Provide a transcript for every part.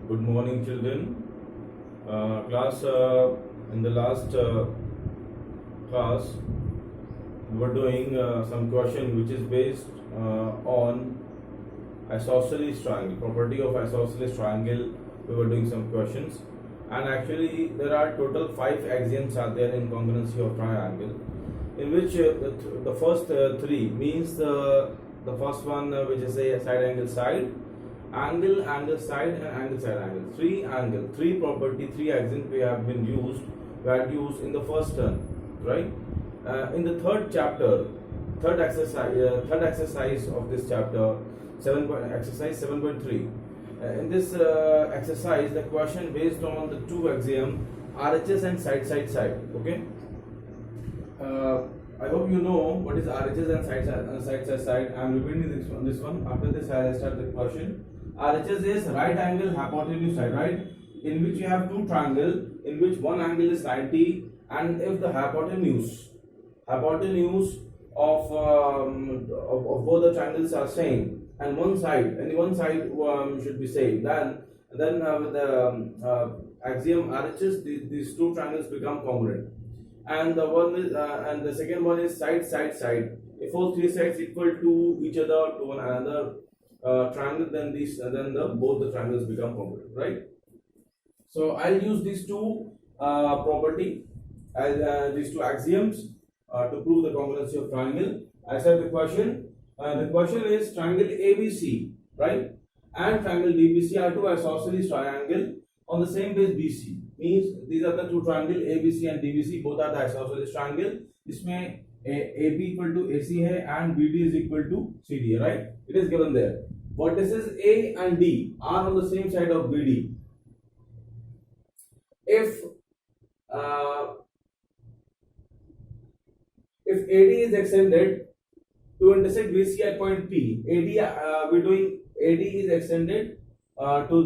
Good morning, children. Class in the last class, we were doing some question which is based on isosceles triangle, property of isosceles triangle. We were doing some questions, and actually there are total 5 axioms are there in congruency of triangle, in which the first three means the first one which is a side angle side, angle, angle side, and angle side angle. Three angle, three property, three axioms we have been used, were used in the first term, right? In the third chapter, third exercise of this chapter, exercise 7.3. In this exercise, the question based on the two axiom RHS and side. Okay. I hope you know what is RHS and side. I am repeating this one. After this, I will start the question. RHS is right angle hypotenuse side, right? In which you have two triangles, in which one angle is 90, and if the hypotenuse of both the triangles are same, and any one side should be same, then with the axiom RHS, these two triangles become congruent. And the one is and the second one is side. If all three sides equal to each other, to one another triangle, then both the triangles become congruent, right? So I'll use these two property as these two axioms to prove the congruency of triangle. I said the question. The question is triangle ABC, right, and triangle DBC are two isosceles triangle on the same base BC. Means these are the two triangle ABC and DBC, both are the isosceles triangle. इसमें AB equal to AC है and BD is equal to CD है, right? It is given there. Vertices A and D are on the same side of BD. If AD is extended to intersect BC at point P, AD is extended to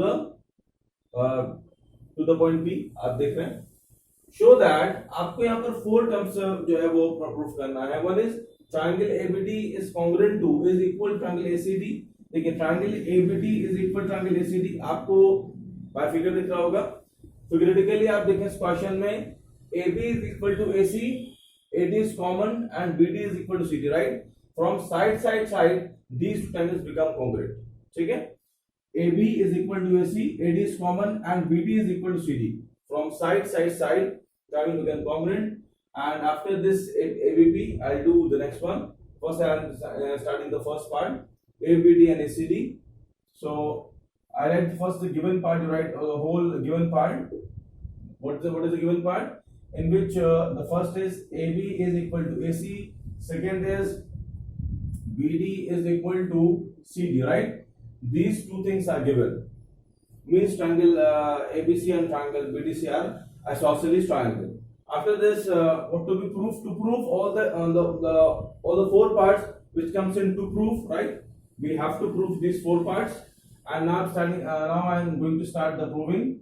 the point P. आप देख रहे हैं. Show that आपको यहाँ पर 4 terms जो है वो प्रूफ करना है. One is triangle ABD is congruent to is equal to triangle ACD. देखिए triangle ABD is equal to triangle ACD आपको बाय फिगर दिख रहा होगा. फिगरेटिकली आप देखें इस क्वेश्चन में AB is equal to AC, AD is common and BD is equal to CD, right? From side, these two triangles become congruent. ठीक है? AB is equal to AC, AD is common and BD is equal to CD. From side, triangle become congruent. And after this ABP, I'll do the next one. First, I'm starting the first part, ABD and ACD. So I write first the given part. You write the whole given part. What is the given part? In which the first is AB is equal to AC. Second is BD is equal to CD. Right? These two things are given. Means triangle ABC and triangle BDC are isosceles triangle. After this, what to be proved? To prove all the 4 parts which comes into proof, right? We have to prove these 4 parts. And now I am going to start the proving.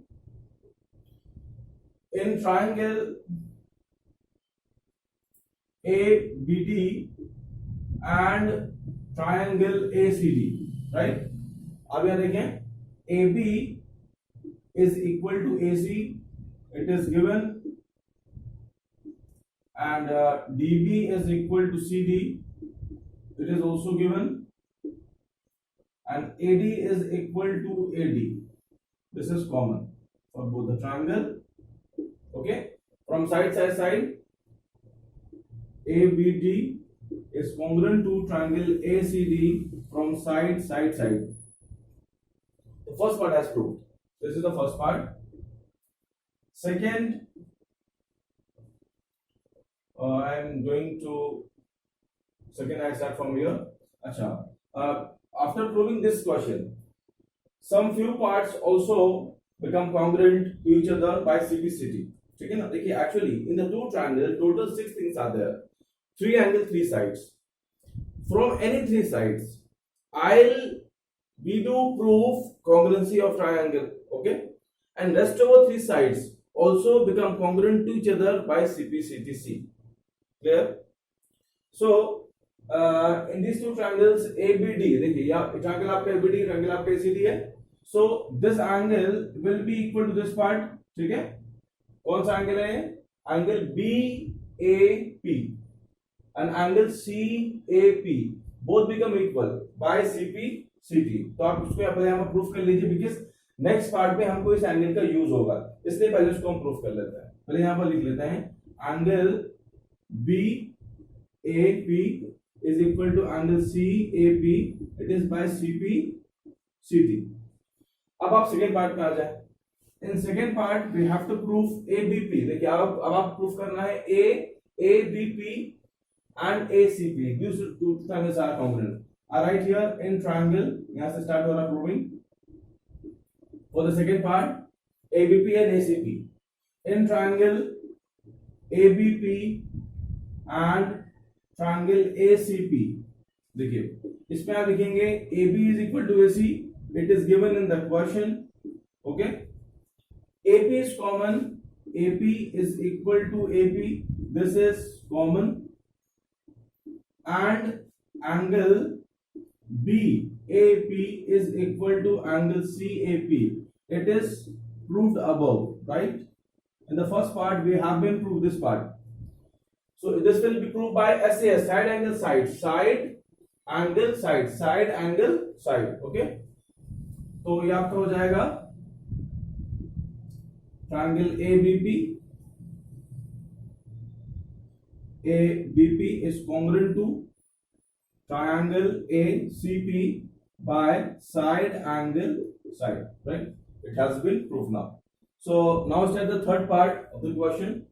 In triangle ABD and triangle ACD, right? अब यहाँ देखें AB is equal to AC, it is given, and DB is equal to CD, it is also given, and AD is equal to AD. This is common for both the triangle. Okay, from side, ABD is congruent to triangle ACD from side. The first part has proved. This is the first part. Second, I start from here. After proving this question, some few parts also become congruent to each other by CPCT. ठीक है ना? देखिए actually in the two triangle total 6 things are there. 3 angle 3 sides. From any 3 sides, we do prove congruency of triangle. Okay, and rest over 3 sides also become congruent to each other by CPCTC. Clear? So in these two triangles ABD, देखिए यहाँ triangle आपका ABD, triangle आपका ACD है. So this angle will be equal to this part, ठीक है। कौन सा angle है? Angle B A P and angle C A P both become equal by C P C T. तो आप उसको यहां पर प्रूफ कर लीजिए, बिकॉज नेक्स्ट पार्ट में हमको इस एंगल का यूज होगा, इसलिए पहले उसको हम प्रूफ कर लेते हैं। पहले यहां पर लिख लेते हैं angle B A P is equal to angle CAP, it is by CP CT। अब आप सेकेंड पार्ट में आ जाए। In second part we have to proof ABP। देखिए अब आप प्रूफ करना है ABP and ACP, these two triangles are congruent। I write here in triangle, यहां से स्टार्ट हो रहा proving for the second part ABP and ACP। in triangle ABP and triangle ACP, देखिए इसमें आप लिखेंगे AB is equal to AC, it is given in the question, okay। AP is common, AP is equal to AP, this is common, and angle BAP is equal to angle CAP, it is proved above, right। in the first part we have been proved this part, so this will be proved by SAS, side angle side, side angle side, side angle side, okay। तो ये आपका हो जाएगा triangle ABP is congruent to triangle ACP by side angle side, right। it has been proved now। so now start the third part of the question।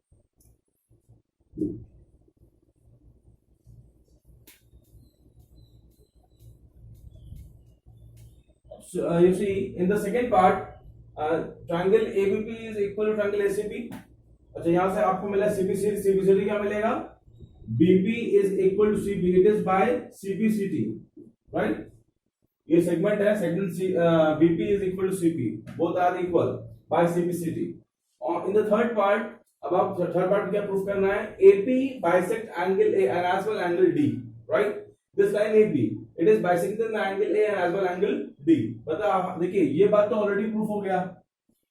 So, you see in the second part triangle ABP is equal to triangle ACP। अच्छा यहां से आपको मिला CPCD क्या मिलेगा? BP is equal to CP, it is by CPCT, right। ये segment है, segment BP is equal to CP, both are equal by CPCT। और in the third part, अब आप थर्ड पार्ट क्या प्रूफ करना है? AP bisect angle A and as well angle D, right। this line AB, it is bisecting the angle A and as well angle D। मतलब देखिए ये बात तो ऑलरेडी प्रूफ हो गया।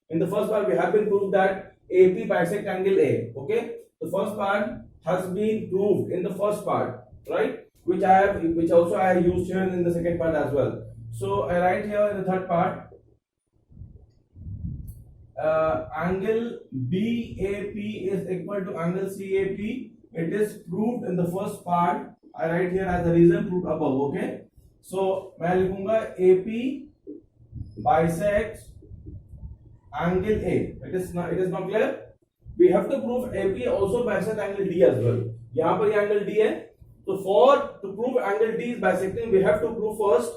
in the first part we have been proved that AP bisect angle A, okay। the first part has been proved in the first part, right, which also I have used here in the second part as well। so I write here in the third part angle BAP is equal to angle CAP, it is proved in the first part। I write here as a reason proved above, okay। so मैं लिखूंगा AP bisects angle A, it is not clear। we have to prove AP also bisects angle D as well। यहाँ पर ये angle D है, so to prove angle D is bisecting we have to prove first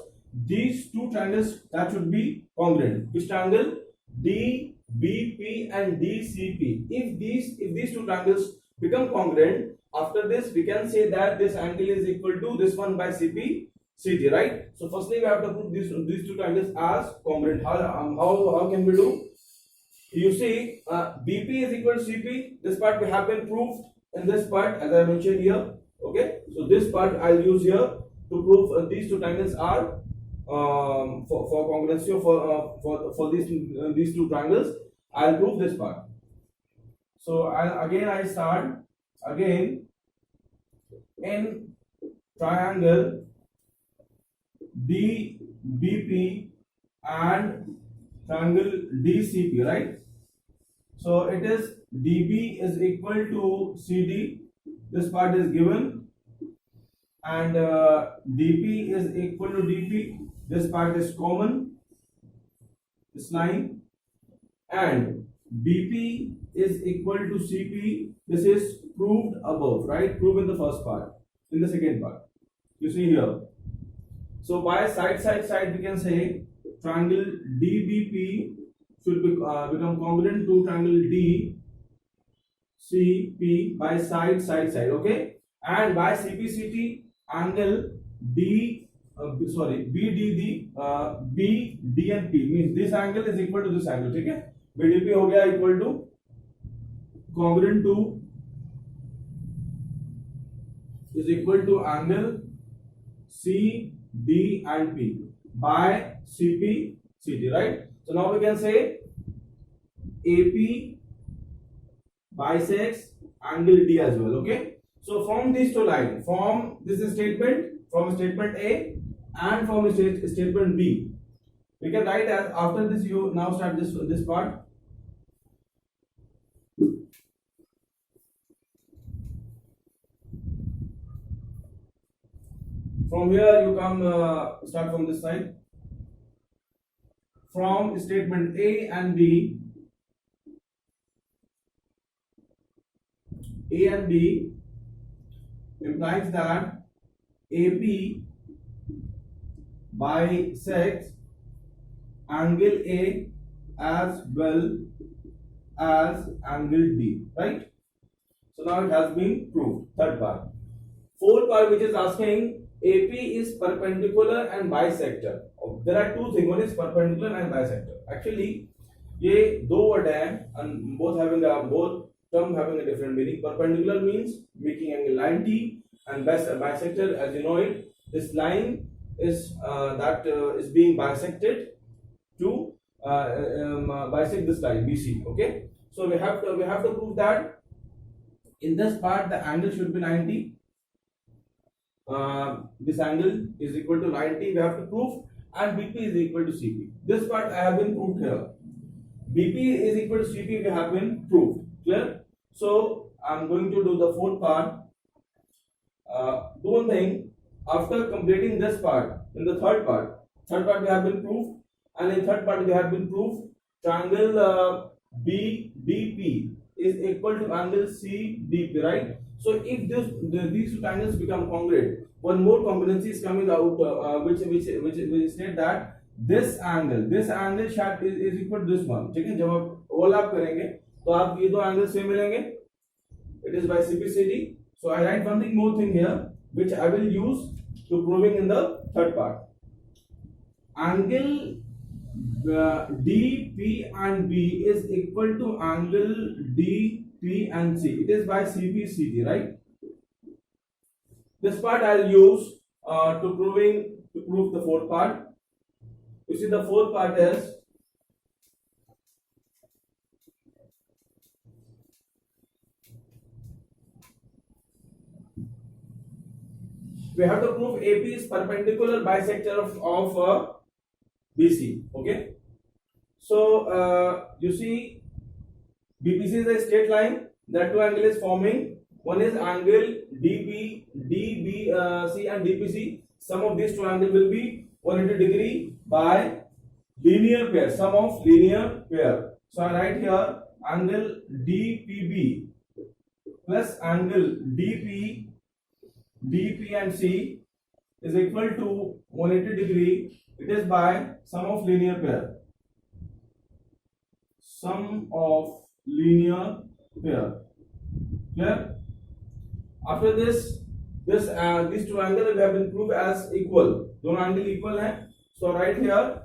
these two triangles that should be congruent। which triangle? DBP and DCP। if these two triangles become congruent, after this we can say that this angle is equal to this one by CPCT, right। so firstly we have to prove these two triangles as congruent। how can we do? you see BP is equal to CP, this part we have been proved in this part as I mentioned here, okay। so this part I'll use here to prove these two triangles are for congruency for these two triangles I'll prove this part। so I start again in triangle DBP and triangle DCP, right। so it is DB is equal to CD, this part is given, and DP is equal to DP, this part is common, this line, and BP is equal to CP, this is proved above, right, proved in the first part। in the second part you see here, so by side we can say triangle DBP should become congruent to triangle DCP by side, okay। and by CPCT angle BDD BD and P means this angle is equal to this angle, ठीक है। BDP हो गया equal to congruent to is equal to angle C D and P by CP CD, right? So now we can say AP bisects angle D as well. Okay. So from these two lines, from this statement, from statement A and from statement B, we can write as after this. You now start this part. From here you come start from this side. From statement A and B, A and B implies that AP bisects angle A as well as angle D, right? So now it has been proved. Third part. Fourth part, which is asking AP is perpendicular and bisector. There are two things. One is perpendicular and bisector. Actually, ये दो word हैं and both term having a different meaning. Perpendicular means making angle 90, and bisector, as you know it, this line is is being bisected to bisect this line BC. Okay, so we have to prove that in this part the angle should be 90. This angle is equal to 90. We have to prove, and BP is equal to CP. This part I have been proved here. BP is equal to CP. We have been proved. Clear? So I'm going to do the fourth part. Do one thing. After completing this part, in the third part we have been proved, and in third part we have been proved triangle BDP is equal to angle CDP, right? So if these two triangles become congruent, one more competency is coming out, which state that this angle is equal to this one. ठीक है, जब आप overlap करेंगे तो आप ये दो angle same मिलेंगे. It is by CPCD. So I write one thing more thing here, which I will use to proving in the third part. Angle DP and B is equal to angle DP and C. It is by CPCD, right? This part I'll use to prove the fourth part. You see, the fourth part is we have to prove AP is perpendicular bisector of BC. Okay, so you see, BPC is a straight line. That two angle is forming. One is angle DBC and DPC. Sum of these two angles will be 180 degree by linear pair. Sum of linear pair. So I write here angle DPB plus angle DP and C is equal to 180 degree. It is by sum of linear pair. Sum of linear pair. Clear? After this, these two angles have been proved as equal. दोनों angle equal हैं. So right here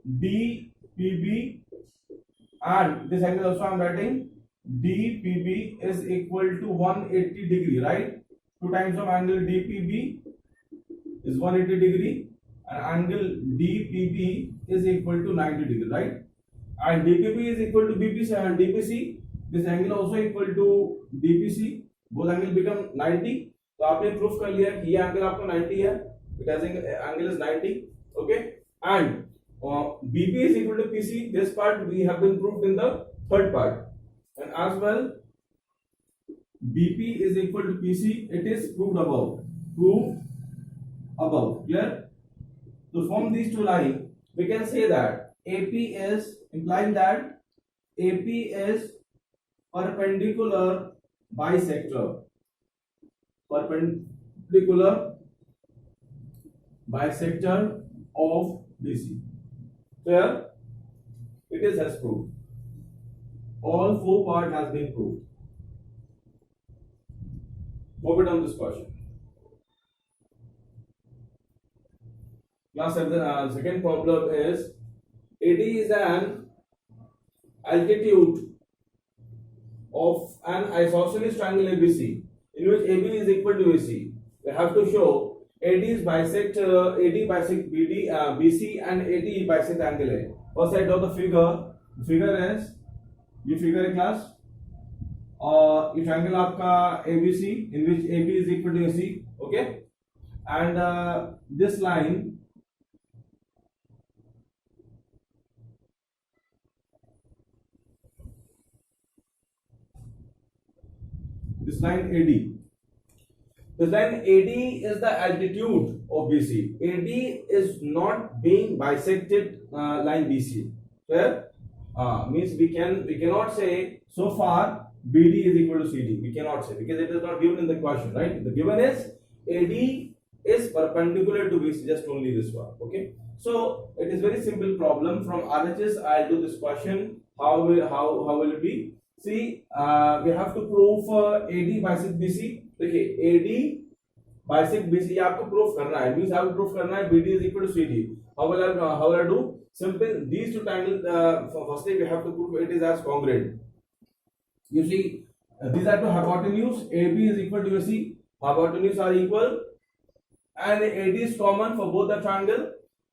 DPB and this angle also I am writing DPB is equal to 180 degree, right? 2 times of angle DPB is 180 degree, and angle DPB is equal to 90 degree, right? And DPB is equal to BPC and DPC. This angle also equal to DPC. Both angle become 90. तो आपने proof कर लिया कि ये angle आपको 90 है. It has angle is 90. Okay, and BP is equal to PC. This part we have been proved in the third part, and as well BP is equal to PC. It is proved above. Clear? So from these two lines, we can say that AP is implying that AP is perpendicular bisector. Perpendicular bisector of BC. Clear? It is as proved. All 4 part has been proved. Move it on this question. Class 7, second problem is AD is an altitude of an isosceles triangle ABC in which AB is equal to AC. We have to show AD is bisect AD bisect BD BC and AD bisect angle A. First side of the figure. The figure is ये figure है class. और ये triangle आपका ABC in which AB is equal to AC. Okay. And this line. This line AD. This line AD is the altitude of BC. AD is not being bisected line BC. Clear? Means we cannot say so far BD is equal to CD. We cannot say because it is not given in the question, right? The given is AD is perpendicular to BC. Just only this one. Okay. So it is very simple problem from RHS. I'll do this question. How will it be? See, we have to prove AD bisect BC. देखिए AD bisect BC ये आपको proof करना है. Means आपको proof करना है BD is equal to CD. How will I do? Simple. These two triangles. Firstly, we have to prove it is as congruent. You see, these are two hypotenuse. AB is equal to AC. Hypotenuse are equal, and AD is common for both the triangle.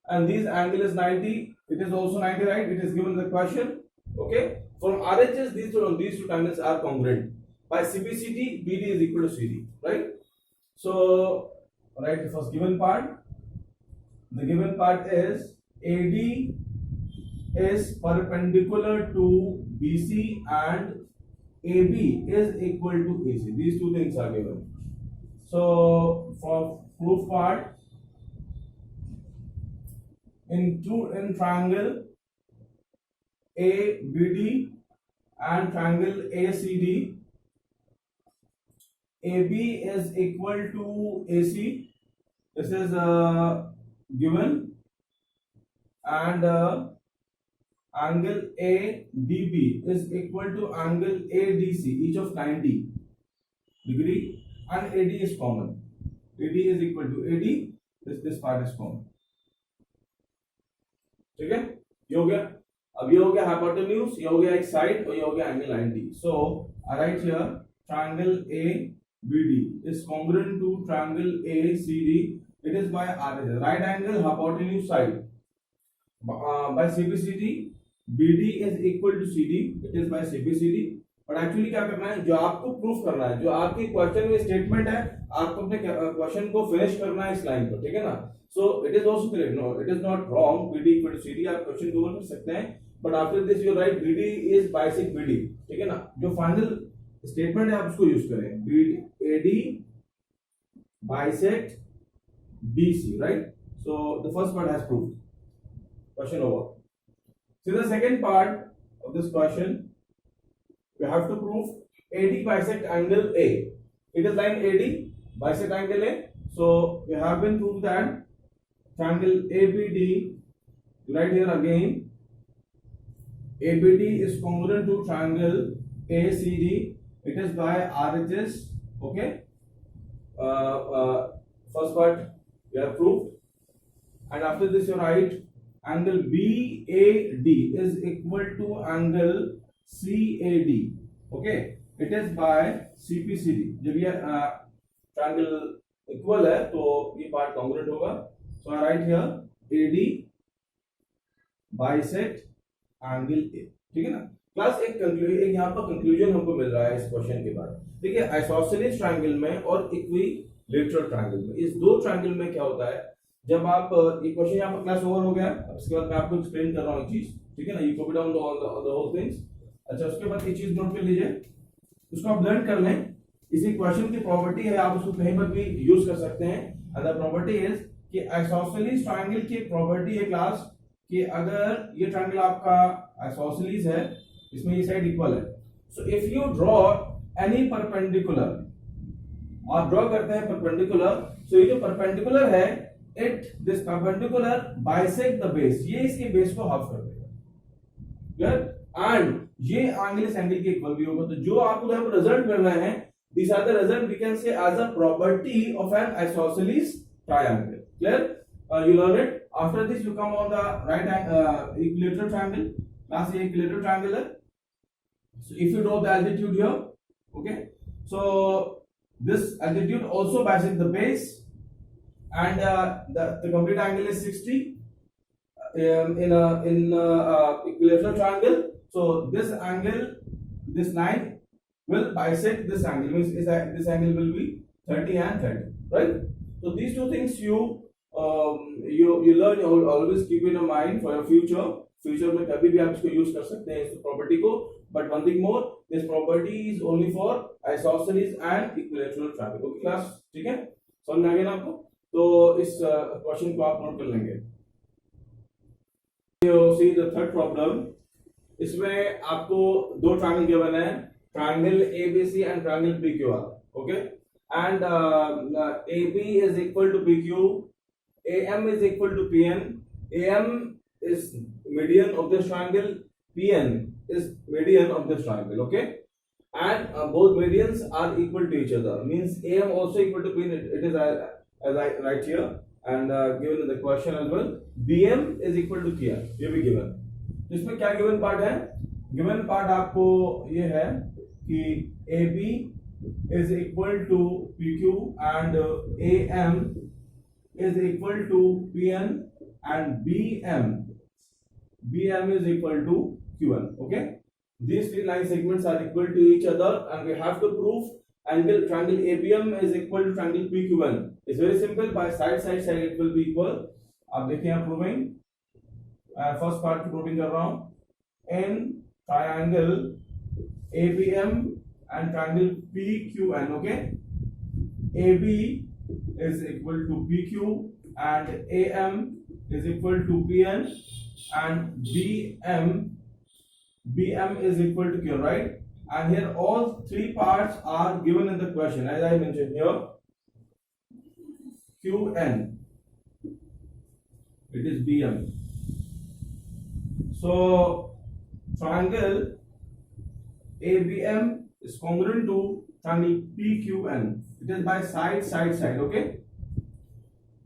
And this angle is 90. It is also 90, right? It is given in the question. Okay. From RHS, these two triangles are congruent. By CPCT, BD is equal to CD, right? So, write the first given part. The given part is AD is perpendicular to BC and AB is equal to AC. These two things are given. So, for proof part, in triangle ABD and triangle ACD, AB is equal to AC. This is given, and angle ADB is equal to angle ADC, each of 90 degree, and AD is common. AD is equal to AD. This part is common. ठीक है, ये हो गया. अब ये हो गया hypotenuse, ये हो गया एक side और ये हो गया angle 90. So I write here triangle ABD is congruent to triangle ACD. It is by right angle hypotenuse side. By CBCD, BD is equal to CD. It is by CBCD. But actually क्या करना है, जो आपको proof करना है, जो आपके question में स्टेटमेंट है, आपको अपने क्वेश्चन को फिनिश करना है इस लाइन पर. ठीक है ना. So it is also correct. No, it is not wrong. BD equal to CD आप क्वेश्चन को कर सकते हैं, but after this you write BD is bisect BD. ठीक है ना. जो फाइनल स्टेटमेंट है आप उसको यूज करें. AD bisect BC, right? So the first part has proved. Question over. See the second part of this question. We have to prove AD bisect angle A. It is line AD bisect angle A. So we have been proved that triangle ABD. Right here again, ABD is congruent to triangle ACD. It is by RHS. Okay. First part we have proved, and after this you write angle BAD is equal to angle CAD. Okay, it is by CPCD. जब ये triangle equal है तो ये part congruent होगा. So I write here AD bisect angle A. ठीक है ना. Class एक यहाँ पर कंक्लूजन हमको मिल रहा है इस क्वेश्चन के बाद. देखिए, आइसोसेलेस ट्रायंगल में और इक्विलेटरल ट्रायंगल में, इस दो ट्रायंगल में क्या होता है, जब आप ये क्वेश्चन यहाँ पर क्लास ओवर हो गया. अब इसके बाद मैं आपको एक्सप्लेन कर रहा हूँ एक चीज. ठीक है ना. You copy down the whole things. अच्छा, उसके बाद ये चीज नोट कर लीजिए, उसको आप लर्न कर लें. इसी क्वेश्चन की प्रॉपर्टी है, आप उसको कहीं पर भी यूज कर सकते हैं. एंड द प्रॉपर्टी इज कि आइसोसेलेस ट्रायंगल की प्रॉपर्टी है क्लास कि अगर ये ट्रायंगल आपका आइसोसेलेस है, इसमें ये साइड इक्वल है, so if you draw any perpendicular, आप ड्रॉ करते हैं परपेंडिकुलर, सो ये जो परपेंडिकुलर है, it this perpendicular bisect the base, ये इसके बेस को हाफ कर देगा. क्लियर. एंड ये एंगल इस एंगल के इक्वल भी होगा. तो जो आपको यहाँ पर रिजल्ट मिल रहे हैं, these are the result we can say as a property of an isosceles triangle. Clear? You learn it. After this you come on the right equilateral triangle. Class A equilateral triangle. So if you draw the altitude here, okay, so this altitude also bisects the base, and the complete angle is 60 in equilateral triangle. So this angle, this line will bisect this angle, means is that this angle will be 30 and 30, right? So these two things you learn, you always keep in your mind for your future में कभी भी आप इसको use कर सकते हैं इस property को. But one thing more, this property is only for isosceles and equilateral triangle. Okay class, ठीक है, समझ में आ गया ना आपको? तो इस क्वेश्चन को आप नोट कर लेंगे. See the third problem. इसमें आपको दो ट्रायंगल गिवन है, triangle ABC and triangle PQR. Okay, and AB is equal to PQ, AM is equal to PN, AM is median of this triangle, PN is median of this triangle. Okay, and both medians are equal to each other, means AM also equal to PN. It is as I write here and given in the question as well. BM is equal to QR, ये भी given. इसमें क्या given part है? Given part आपको ये है कि AB is equal to PQ and AM is equal to PN and BM is equal to QN. Okay, these three line segments are equal to each other and we have to prove triangle ABM is equal to triangle PQN. It's very simple, by side it will be equal. आप देखिए यहाँ proving, first part की proving कर रहा हूं. in triangle ABM and triangle PQN. Okay, AB is equal to PQ and AM is equal to PN and BM is equal to Q, right? And here all three parts are given in the question as I mentioned here. QN, it is BM. So triangle ABM is congruent to triangle PQN. It is by side. Okay,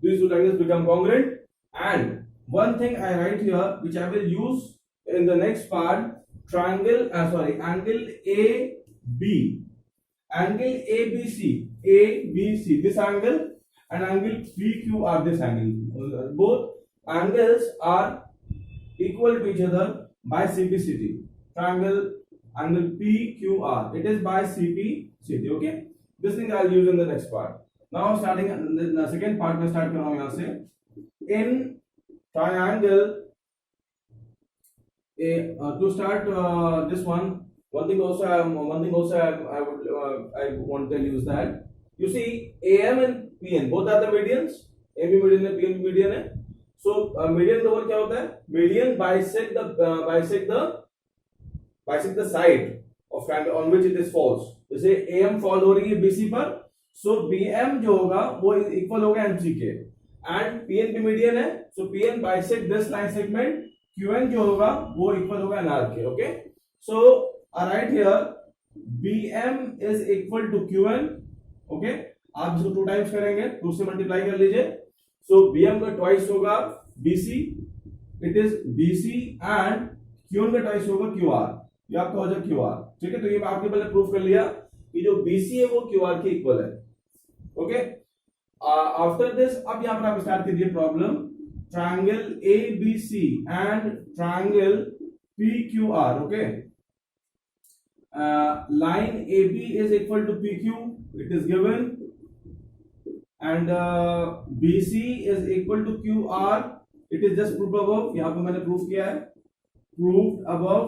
these two triangles become congruent. And one thing I write here which I will use in the next part, angle ABC, this angle, and angle PQR, this angle. Both angles are equal to each other by CPCT. Angle PQR, it is by CPCT. Okay, this thing I'll use in the next part. Now starting the second part में start कर रहा हूँ यहाँ से. In triangle to start this one thing also I want to tell you is that you see AM and PN both are the medians. AB median है, PN median है. So median over क्या होता है? Median bisect the side of triangle on which it is falls. जैसे AM fall हो रही है BC पर, so BM जो होगा वो इक्वल होगा MC के, and PN भी मीडियन है, so PN bisect this line segment, QN जो होगा वो इक्वल होगा NR के. Okay, so I write here BM is equal to QN. Okay, आप इसको 2 टाइम्स करेंगे, 2 से मल्टीप्लाई कर लीजिए. So BM का ट्वाइस होगा BC, it is BC, and QN का ट्वाइस होगा QR. ये आपका हो जाए QR. ठीक है, तो ये आपने पहले प्रूफ कर लिया कि जो BC है वो QR के इक्वल है. ओके, आफ्टर दिस अब यहां पर आप स्टार्ट कीजिए problem. Triangle ABC and triangle PQR. Okay, line AB is equal to PQ, it is given, and BC is equal to QR, it is just proved above. यहां पर मैंने proof किया है, proved above.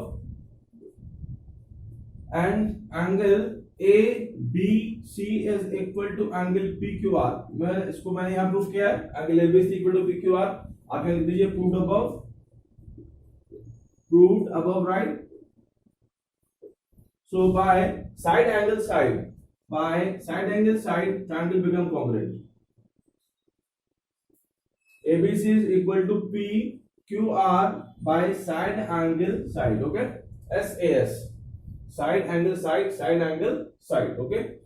And angle ABC is equal to angle PQR. मैंने यहाँ proof किया है, angle ABC equal to PQR. आप यहाँ लिख दीजिए proved above, right? So by side angle side, triangle become congruent. ABC is equal to PQR by side angle side. Okay, SAS. Side angle side. Okay,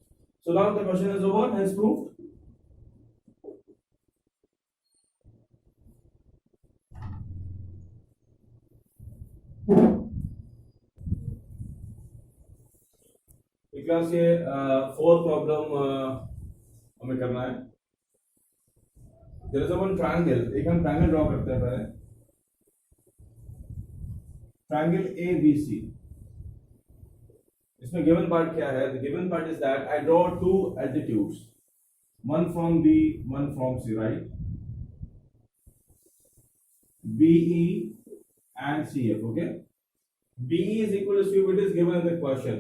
so now the question is over, hence proved. Class ये fourth problem हमें करना है. There is one triangle, एक हम triangle draw करते हैं पहले, triangle ABC। इसमें गिवन पार्ट क्या है? The given part is that I draw two altitudes, one from B, one from C, right? BE and CF, okay? BE is equal to CF, it is given in the question.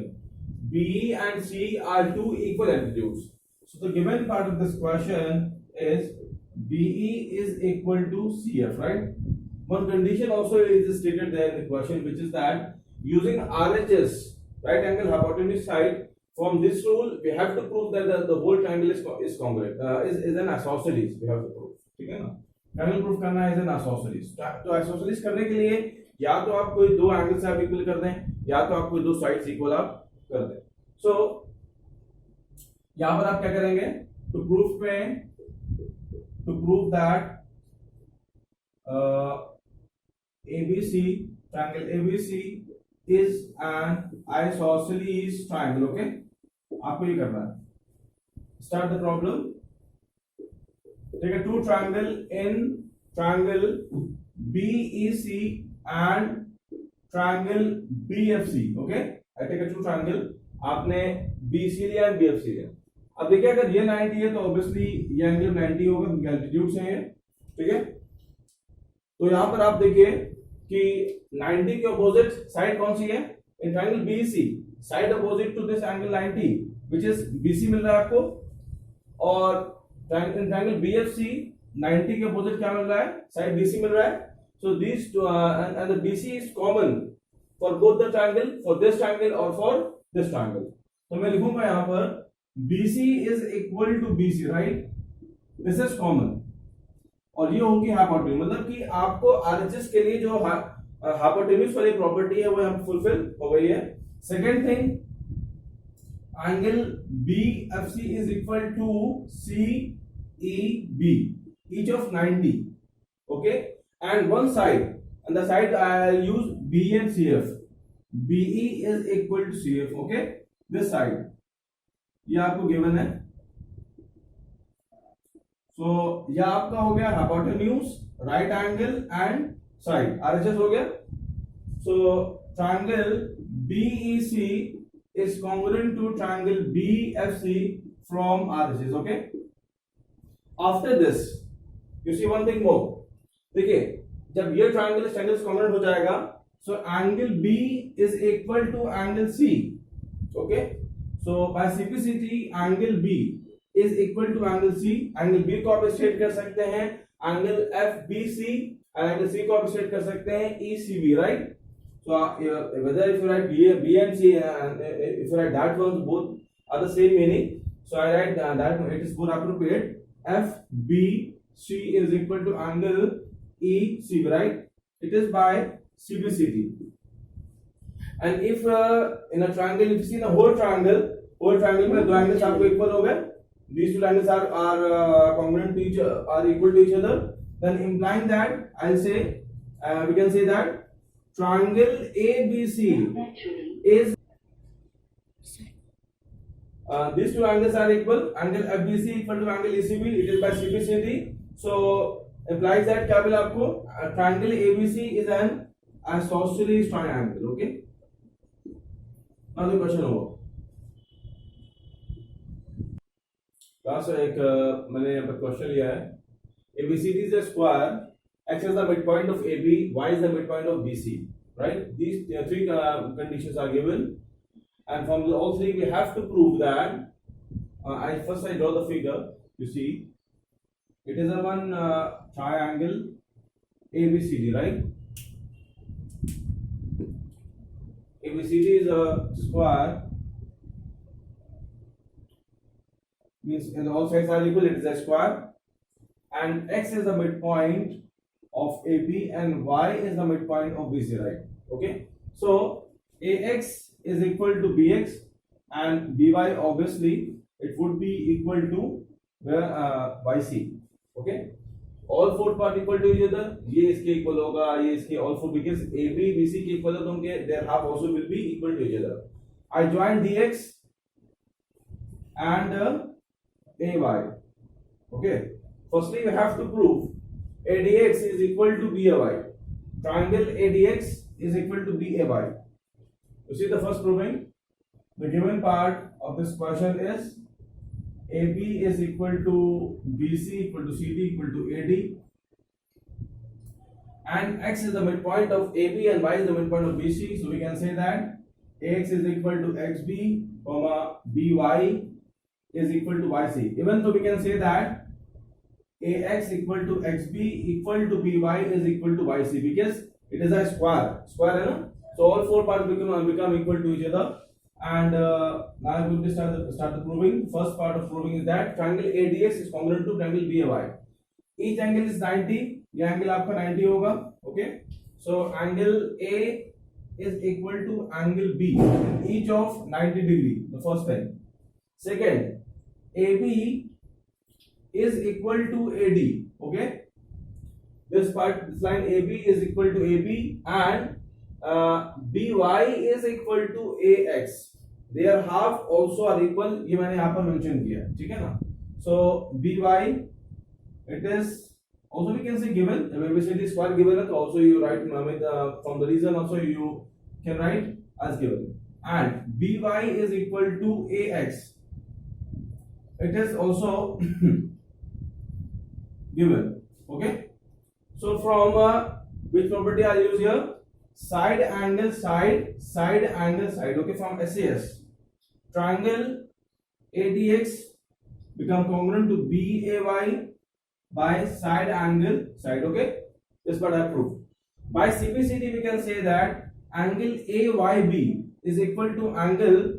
BE and C are two equal altitudes. So the given part of this question is BE is equal to CF, right? One condition also is stated there in the question, which is that using RHS, right angle hypotenuse side, from this rule we have to prove that the whole triangle is congruent, is an isosceles, we have to prove, ठीक है ना? Triangle proof करना है, is an isosceles. तो isosceles करने के लिए या तो आप कोई दो एंगल्स आप इक्वल कर दें, या तो आप कोई दो साइड्स इक्वल आप कर दें। सो यहां पर आप क्या करेंगे? To prove that ABC, triangle ABC is an isosceles triangle, okay? आपको ये करना है। Start the problem. Take a two triangle in triangle BEC and triangle BFC, okay? I take a two triangle, आपने BC लिया और BFC लिया। अब देखिए अगर ये 90 है तो ऑब्वियसली ये एंगल 90 होगा क्योंकि एल्टीट्यूड से है, ठीक है? तो यहां पर आप देखिए कि 90 के अपोजिट साइड कौन सी है? In triangle BEC side opposite to this angle 90 which is BC मिल रहा है आपको, और ट्रायंगल BFC 90 के अपोजिट क्या मिल रहा है? साइड BC मिल रहा है। So this and the BC is common for both the triangle, for this triangle और फॉर दिस ट्रायंगल। तो मैं लिखूंगा यहां पर BC is equal to BC, right? This is common, और ये होगी हाइपोटेन्यूज, मतलब कि आपको RHS के लिए जो हाइपोटेन्यूज वाली प्रॉपर्टी है वो यहां फुलफिल हो गई है। Second thing, angle BFC is equal to CEB, each of 90, okay? And one side, and the side I'll use BE and CF. BE is equal to CF, okay? This side, ये आपको given है। So ये आपका हो गया hypotenuse, right angle and side, RHS हो गया। So triangle BEC is congruent to triangle BFC from RHS, okay? After this, you see one thing more. देखिए जब ये triangle इस triangle से congruent हो जाएगा, so angle B is equal to angle C, okay? So by CPCT angle B is equal to angle C. Angle B को आप straight कर सकते हैं angle FBC, and angle C को आप स्ट्रेट कर सकते हैं ECB, right? So whether if you write B and C, if you write that ones, both are the same meaning. So I write that it is more appropriate. FBC is equal to angle ECB, right? It is by CBCT. And if in a triangle, if you see the whole triangle में दो angles आपको equal हो गए, these two angles are congruent to each, are equal to each other, then implying that I'll say we can say that triangle ABC is these two angles are equal, angle FBC equal to angle ECB, it is by CPCT, so implies that क्या मिला आपको? triangle ABC is an isosceles triangle, okay? now the question over। Class एक मैंने यहाँ पर question लिया है, ABCD is a square, X is the midpoint of AB, Y is the midpoint of BC, right? These three conditions are given, and from all three we have to prove that I draw the figure. You see, it is a one triangle ABCD, right? ABCD is a square, means and all sides are equal, it is a square, and X is the midpoint of AB and Y is the midpoint of BC, right? Okay, so AX is equal to BX and BY obviously it would be equal to YC, okay? All four part equal to each other, ये इसके equal होगा, ये इसके all four, because AB BC के equal है तो उनके their half also will be equal to each other. I join DX and AY, okay? Firstly, we have to prove ADX is equal to BAY. Triangle ADX is equal to BAY. You see the first proving. The given part of this question is AB is equal to BC equal to CD equal to AD, and X is the midpoint of AB and Y is the midpoint of BC. So we can say that AX is equal to XB, comma BY is equal to YC. Even though we can say that AX equal to XB equal to BY is equal to YC because it is a square, है ना? So all four parts become equal to each other. And now I will start the proving. First part of proving is that triangle ADX is congruent to triangle BAY. Each angle is 90. ये angle आपका 90 होगा. Okay. So angle A is equal to angle B, each of 90 degree. The first thing. Second, AB is equal to AD. Okay. This line AB is equal to AB and BY is equal to AX. Their half also are equal. ये मैंने यहाँ पर mention किया, ठीक है ना? So BY, it is also we can say given. When we say this square given, so also you write from the reason also you can write as given. And BY is equal to AX. It is also given. Okay. So from which property I use here? Side angle side, side angle side. Okay, from SAS. Triangle ADX become congruent to BAY by side angle side. Okay, this part I proved. By CPCD we can say that angle AYB is equal to angle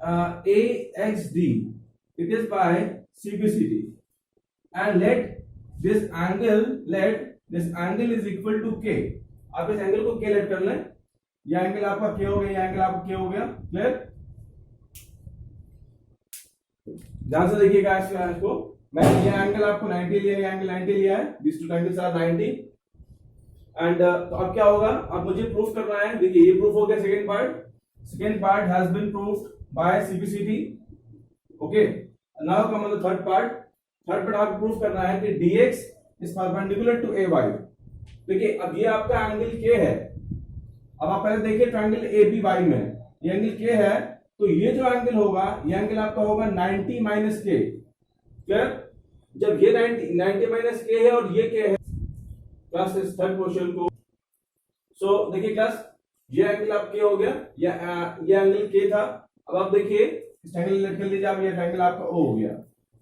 AXD. It is by CPCD. And let this angle is equal to K. आप इस angle को K late कर लें. ये angle आपका K हो गया, ये एंगल आपका K हो गया. क्लियर? ध्यान से देखिएगा इसको. मैंने ये एंगल आपको 90 लिया, ये एंगल 90 लिया है. These two angles are 90. And तो अब क्या होगा? अब मुझे प्रूफ करना है. देखिए ये प्रूफ हो गया second part. Second part has been proved by CPCD. Okay. Now come on the third part. Third part आपको प्रूफ करना है कि DX is perpendicular to AY. देखिए अब ये आपका एंगल K है. अब आप पहले देखिए ट्रायंगल ABY में ये एंगल K है, तो ये जो एंगल होगा ये एंगल आपका होगा 90 माइनस K. क्लियर? जब ये 90 माइनस K है और ये K है. क्लास इस थर्ड क्वेश्चन को सो देखिए क्लास, ये एंगल आप K हो गया, ये एंगल K था. अब आप देखिए इस ट्रायंगल लेट कर लीजिए आप, ये ट्रायंगल आपका O हो गया.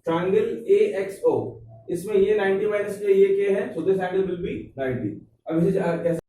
ट्रायंगल AXO, इसमें ये 90 माइनस K ये K है, so this angle will B 90. अब इसे कैसे